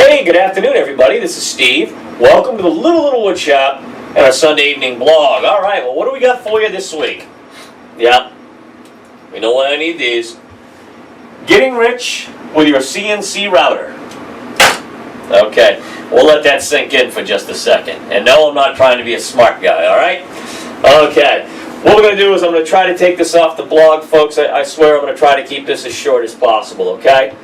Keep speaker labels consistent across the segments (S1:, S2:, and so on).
S1: Hey, good afternoon, everybody. This is Steve. Welcome to the Little Woodshop and our Sunday evening blog. All right, well, what do we got for you this week? Yeah, we know why I need these. Getting rich with your CNC router. Okay, we'll let that sink in for just a second. And no, I'm not trying to be a smart guy, all right? Okay, what we're going to do is I'm going to try to take this off the blog, folks. I swear I'm going to try to keep this as short as possible, okay?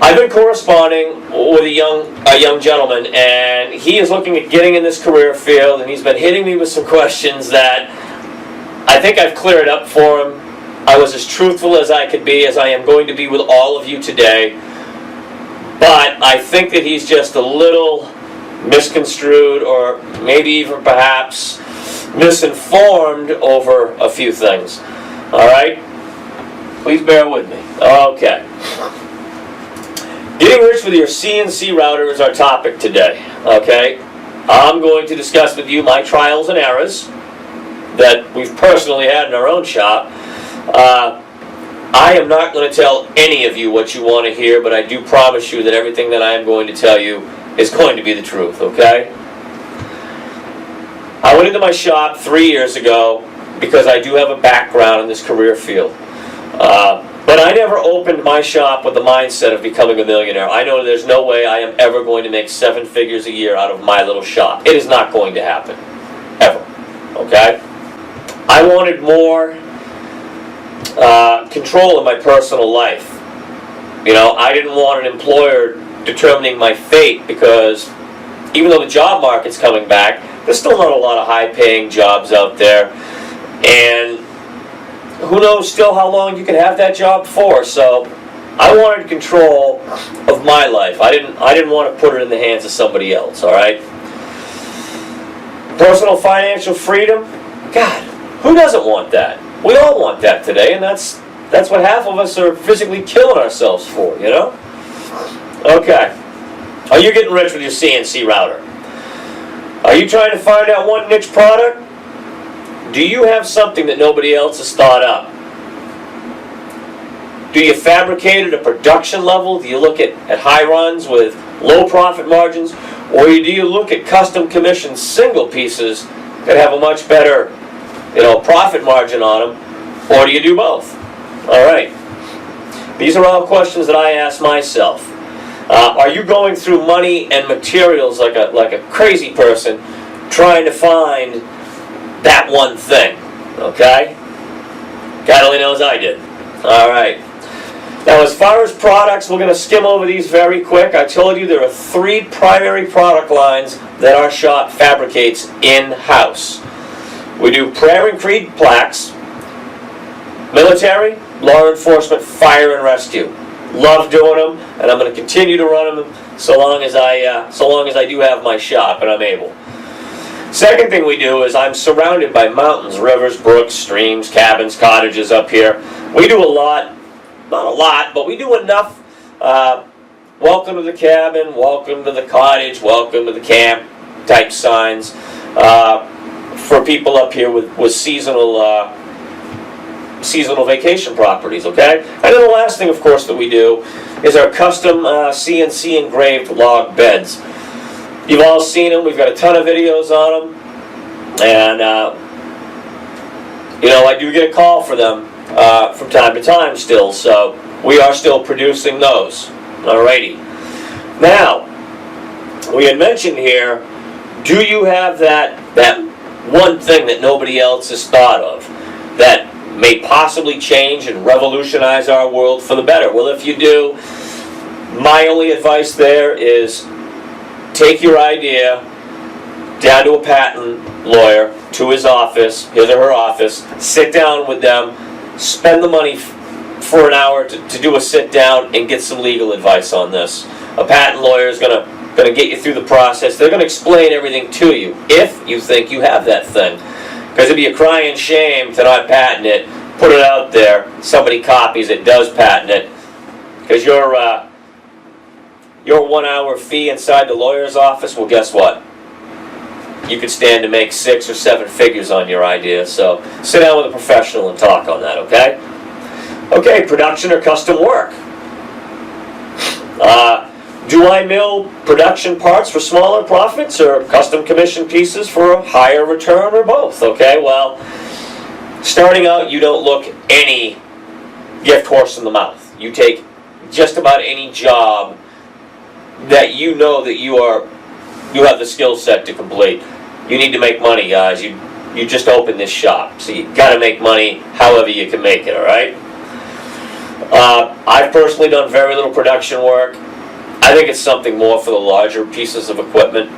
S1: I've been corresponding with a young gentleman, and he is looking at getting in this career field, and he's been hitting me with some questions that I think I've cleared up for him. I was as truthful as I could be, as I am going to be with all of you today, but I think that he's just a little misconstrued, or maybe even perhaps misinformed over a few things. All right? Please bear with me. Okay. Getting rich with your CNC router is our topic today, okay? I'm going to discuss with you my trials and errors that we've personally had in our own shop. I am not going to tell any of you what you want to hear, but I do promise you that everything that I am going to tell you is going to be the truth, okay? I went into my shop 3 years ago because I do have a background in this career field. But I never opened my shop with the mindset of becoming a millionaire. I know there's no way I am ever going to make 7 figures a year out of my little shop. It is not going to happen. Ever. Okay? I wanted more control in my personal life. You know, I didn't want an employer determining my fate, because even though the job market's coming back, there's still not a lot of high-paying jobs out there. And who knows still how long you can have that job for. So I wanted control of my life. I didn't want to put it in the hands of somebody else, all right? Personal financial freedom? God, who doesn't want that? We all want that today, and that's what half of us are physically killing ourselves for, you know? Okay. Are you getting rich with your CNC router? Are you trying to find out one niche product? Do you have something that nobody else has thought up? Do you fabricate at a production level? Do you look at high runs with low profit margins? Or do you look at custom commissioned single pieces that have a much better, profit margin on them? Or do you do both? All right. These are all questions that I ask myself. Are you going through money and materials like a crazy person trying to find that one thing, okay? God only knows I did. All right. Now, as far as products, we're going to skim over these very quick. I told you there are 3 primary product lines that our shop fabricates in-house. We do prayer and creed plaques, military, law enforcement, fire and rescue. Love doing them, and I'm going to continue to run them so long as I do have my shop and I'm able. Second thing we do is I'm surrounded by mountains, rivers, brooks, streams, cabins, cottages up here. We do a lot, not a lot, but we do enough. Welcome to the cabin, welcome to the cottage, welcome to the camp type signs for people up here with seasonal vacation properties, okay? And then the last thing, of course, that we do is our custom CNC engraved log beds. You've all seen them. We've got a ton of videos on them. And, I do get a call for them from time to time still. So we are still producing those. Alrighty. Now, we had mentioned here, do you have that one thing that nobody else has thought of that may possibly change and revolutionize our world for the better? Well, if you do, my only advice there is take your idea down to a patent lawyer, to his office, his or her office, sit down with them, spend the money for an hour to do a sit down and get some legal advice on this. A patent lawyer is going to get you through the process. They're going to explain everything to you if you think you have that thing. Because it'd be a crying shame to not patent it, put it out there, somebody copies it, does patent it, because your 1 hour fee inside the lawyer's office, well, guess what? You could stand to make 6 or 7 figures on your idea. So sit down with a professional and talk on that, okay? Okay, production or custom work. Do I mill production parts for smaller profits or custom commission pieces for a higher return, or both? Okay, well, starting out, you don't look any gift horse in the mouth. You take just about any job that you know that you have the skill set to complete. You need to make money, guys. You just opened this shop, so you got to make money however you can make it, all right? I've personally done very little production work. I think it's something more for the larger pieces of equipment.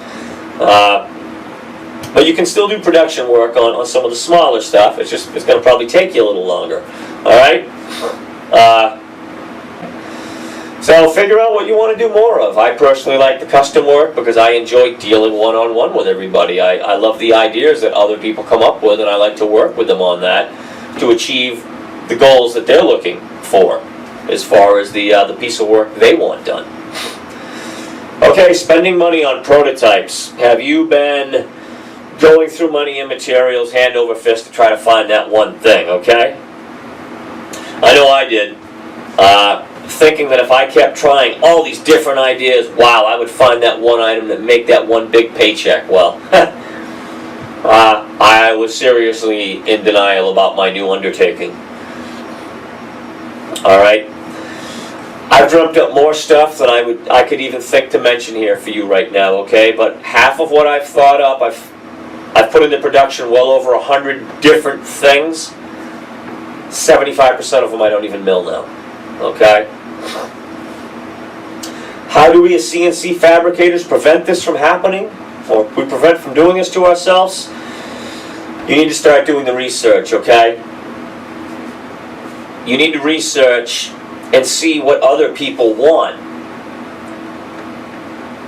S1: But you can still do production work on some of the smaller stuff. It's going to probably take you a little longer, all right? So figure out what you want to do more of. I personally like the custom work because I enjoy dealing one-on-one with everybody. I love the ideas that other people come up with, and I like to work with them on that to achieve the goals that they're looking for as far as the piece of work they want done. Okay, spending money on prototypes. Have you been going through money and materials hand over fist to try to find that one thing, okay? I know I did. Thinking that if I kept trying all these different ideas, wow, I would find that one item that make that one big paycheck. Well, I was seriously in denial about my new undertaking. All right. I've dreamt up more stuff than I could even think to mention here for you right now, okay? But half of what I've thought up, I've put into production well over 100 different things. 75% of them I don't even mill now, okay? How do we as CNC fabricators prevent this from happening? Or we prevent from doing this to ourselves? You need to start doing the research, okay? You need to research and see what other people want.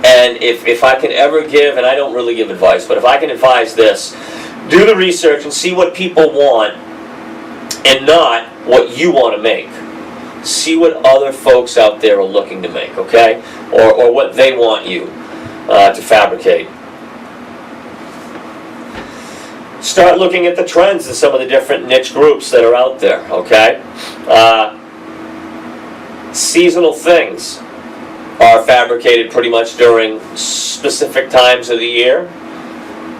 S1: And if I can ever give, and I don't really give advice, but if I can advise this, do the research and see what people want and not what you want to make. See what other folks out there are looking to make, okay? Or what they want you to fabricate. Start looking at the trends in some of the different niche groups that are out there, okay? Seasonal things are fabricated pretty much during specific times of the year.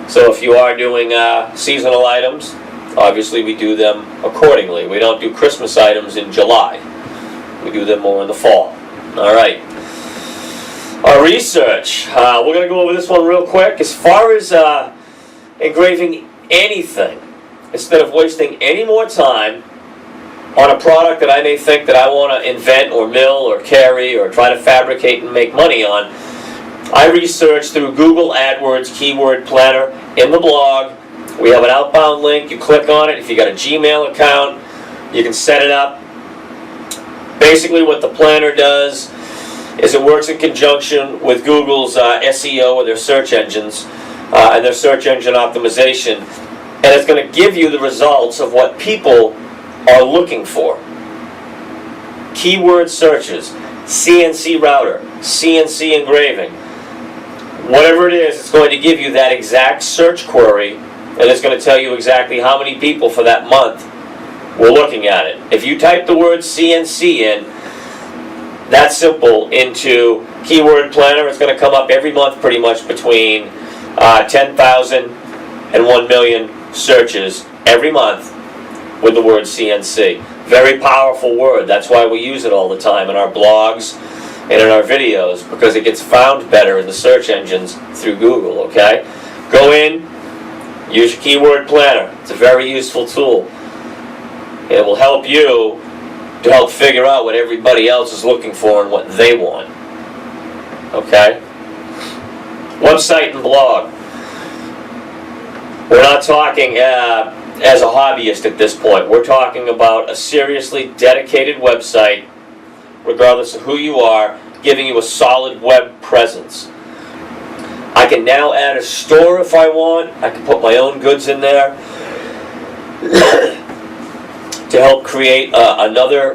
S1: So if you are doing seasonal items, obviously we do them accordingly. We don't do Christmas items in July. We do them more in the fall. All right. Our research. We're going to go over this one real quick. As far as engraving anything, instead of wasting any more time on a product that I may think that I want to invent or mill or carry or try to fabricate and make money on, I research through Google AdWords Keyword Planner in the blog. We have an outbound link. You click on it. If you got a Gmail account, you can set it up. Basically what the planner does is it works in conjunction with Google's SEO, or their search engines, and their search engine optimization. And it's going to give you the results of what people are looking for. Keyword searches, CNC router, CNC engraving. Whatever it is, it's going to give you that exact search query, and it's going to tell you exactly how many people for that month were looking at it. If you type the word CNC in, that simple, into Keyword Planner, it's going to come up every month pretty much between 10,000 and 1 million searches every month with the word CNC. Very powerful word. That's why we use it all the time in our blogs and in our videos, because it gets found better in the search engines through Google, okay? Go in, use your Keyword Planner. It's a very useful tool. It will help you to help figure out what everybody else is looking for and what they want. Okay? Website and blog. We're not talking as a hobbyist at this point. We're talking about a seriously dedicated website, regardless of who you are, giving you a solid web presence. I can now add a store if I want. I can put my own goods in there to help create another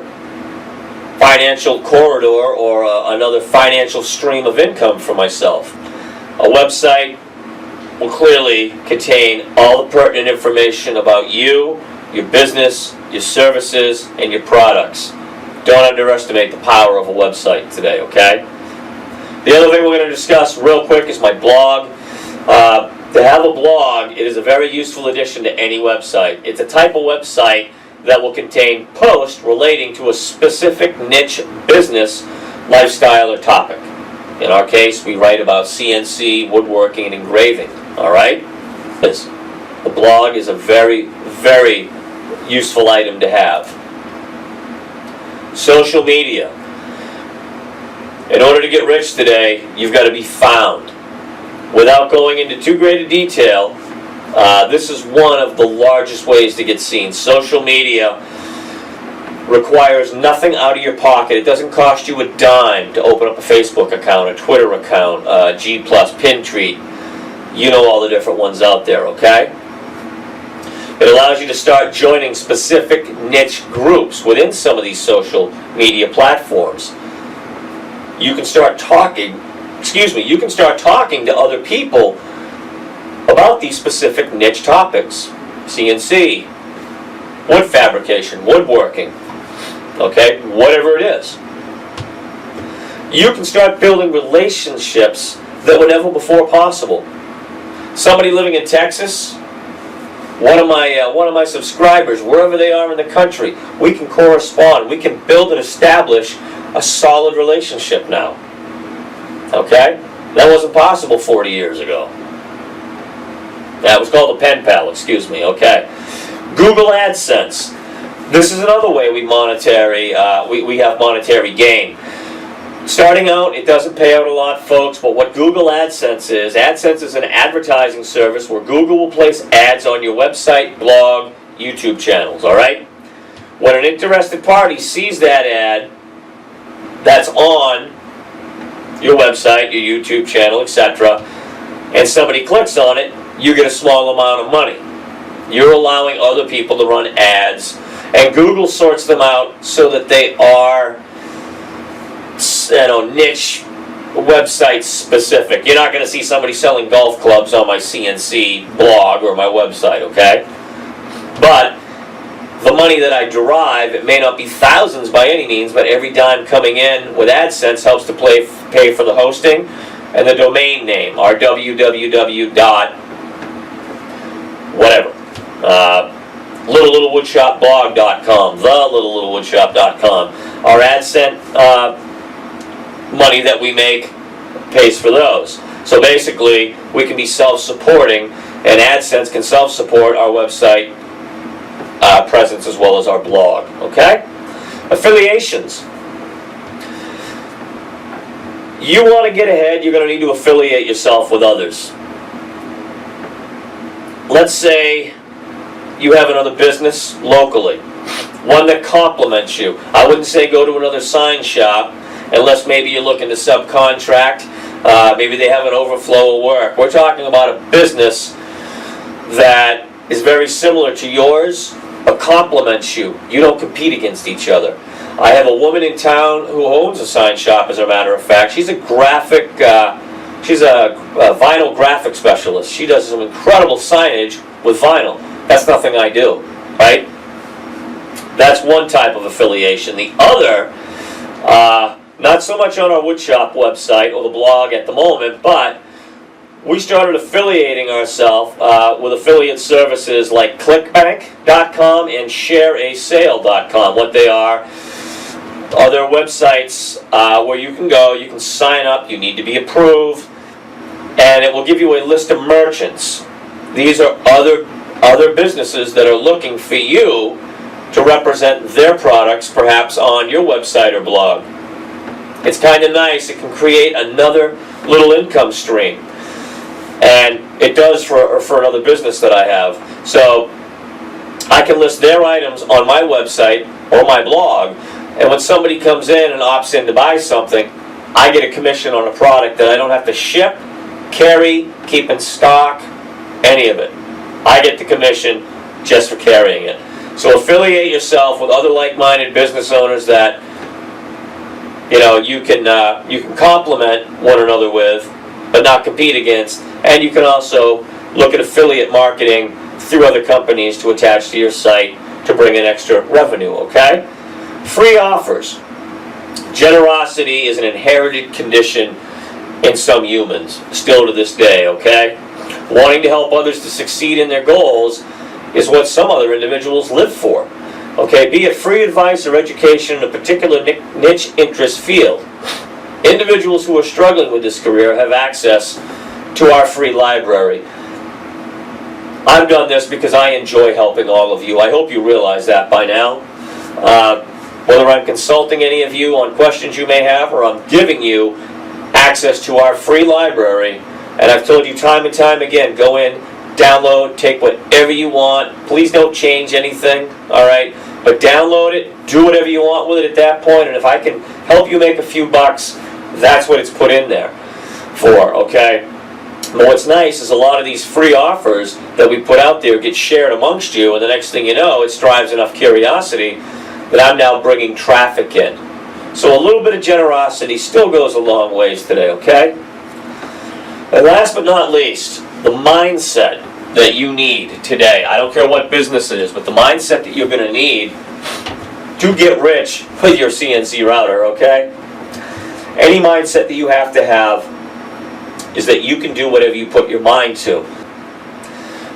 S1: financial corridor or another financial stream of income for myself. A website will clearly contain all the pertinent information about you, your business, your services, and your products. Don't underestimate the power of a website today, okay? The other thing we're going to discuss real quick is my blog. To have a blog, it is a very useful addition to any website. It's a type of website that will contain posts relating to a specific niche business, lifestyle, or topic. In our case, we write about CNC, woodworking, and engraving, all right? The blog is a very, very useful item to have. Social media. In order to get rich today, you've got to be found. Without going into too great a detail, this is one of the largest ways to get seen. Social media requires nothing out of your pocket. It doesn't cost you a dime to open up a Facebook account, a Twitter account, G+, Pintreat. You know all the different ones out there, okay? It allows you to start joining specific niche groups within some of these social media platforms. You can start talking to other people about these specific niche topics. CNC, wood fabrication, woodworking, okay, whatever it is. You can start building relationships that were never before possible. Somebody living in Texas, one of my subscribers, wherever they are in the country, we can correspond. We can build and establish a solid relationship now. Okay? That wasn't possible 40 years ago. That was called a pen pal, excuse me, okay? Google AdSense. This is another way we have monetary gain. Starting out, it doesn't pay out a lot, folks, but what Google AdSense is an advertising service where Google will place ads on your website, blog, YouTube channels, all right? When an interested party sees that ad that's on your website, your YouTube channel, etc., and somebody clicks on it, you get a small amount of money. You're allowing other people to run ads, and Google sorts them out so that they are, niche website specific. You're not going to see somebody selling golf clubs on my CNC blog or my website, okay? But the money that I derive, it may not be thousands by any means, but every dime coming in with AdSense helps to pay for the hosting and the domain name, our www dot whatever, littlewoodshopblog.com, littlewoodshop.com. Our AdSense money that we make pays for those. So basically, we can be self-supporting, and AdSense can self-support our website presence as well as our blog, okay? Affiliations. You want to get ahead, you're going to need to affiliate yourself with others. Let's say you have another business locally, one that complements you. I wouldn't say go to another sign shop unless maybe you're looking to subcontract. Maybe they have an overflow of work. We're talking about a business that is very similar to yours, but complements you. You don't compete against each other. I have a woman in town who owns a sign shop, as a matter of fact. She's a vinyl graphic specialist. She does some incredible signage with vinyl. That's nothing I do, right? That's one type of affiliation. The other, not so much on our woodshop website or the blog at the moment, but we started affiliating ourselves with affiliate services like clickbank.com and shareasale.com. What they are their websites where you can go, you can sign up, you need to be approved, and it will give you a list of merchants. These are other businesses that are looking for you to represent their products perhaps on your website or blog. It's kind of nice. It can create another little income stream. And it does for another business that I have. So I can list their items on my website or my blog, and when somebody comes in and opts in to buy something, I get a commission on a product that I don't have to ship, carry, keep in stock, any of it. I get the commission just for carrying it. So affiliate yourself with other like-minded business owners that you can complement one another with, but not compete against. And you can also look at affiliate marketing through other companies to attach to your site to bring in extra revenue, okay? Free offers. Generosity is an inherited condition in some humans, still to this day, okay? Wanting to help others to succeed in their goals is what some other individuals live for. Okay, be it free advice or education in a particular niche interest field. Individuals who are struggling with this career have access to our free library. I've done this because I enjoy helping all of you. I hope you realize that by now. Whether I'm consulting any of you on questions you may have, or I'm giving you access to our free library, and I've told you time and time again, go in, download, take whatever you want. Please don't change anything, all right? But download it, do whatever you want with it at that point, and if I can help you make a few bucks, that's what it's put in there for, okay? But what's nice is a lot of these free offers that we put out there get shared amongst you, and the next thing you know, it drives enough curiosity that I'm now bringing traffic in. So a little bit of generosity still goes a long ways today, okay? And last but not least, the mindset that you need today. I don't care what business it is, but the mindset that you're going to need to get rich with your CNC router, okay? Any mindset that you have is that you can do whatever you put your mind to.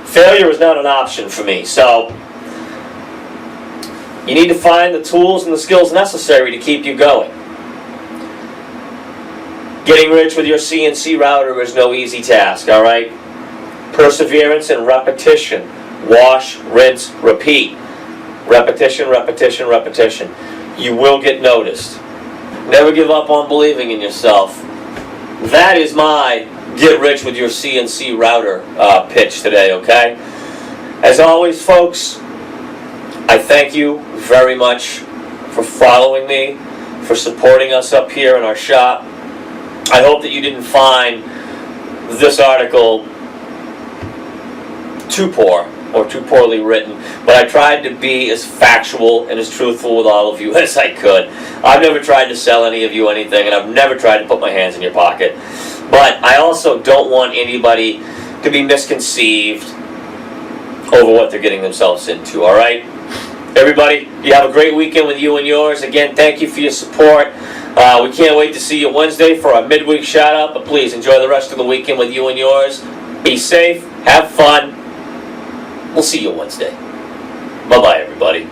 S1: Failure is not an option for me, so you need to find the tools and the skills necessary to keep you going. Getting rich with your CNC router is no easy task, all right? Perseverance and repetition. Wash, rinse, repeat. Repetition, repetition, repetition. You will get noticed. Never give up on believing in yourself. That is my get rich with your CNC router pitch today, okay? As always, folks, I thank you very much for following me, for supporting us up here in our shop. I hope that you didn't find this article too poor or too poorly written, but I tried to be as factual and as truthful with all of you as I could. I've never tried to sell any of you anything, and I've never tried to put my hands in your pocket. But I also don't want anybody to be misconceived over what they're getting themselves into, all right? Everybody, you have a great weekend with you and yours. Again, thank you for your support. We can't wait to see you Wednesday for our midweek shout-out, but please enjoy the rest of the weekend with you and yours. Be safe, have fun. We'll see you Wednesday. Bye-bye, everybody.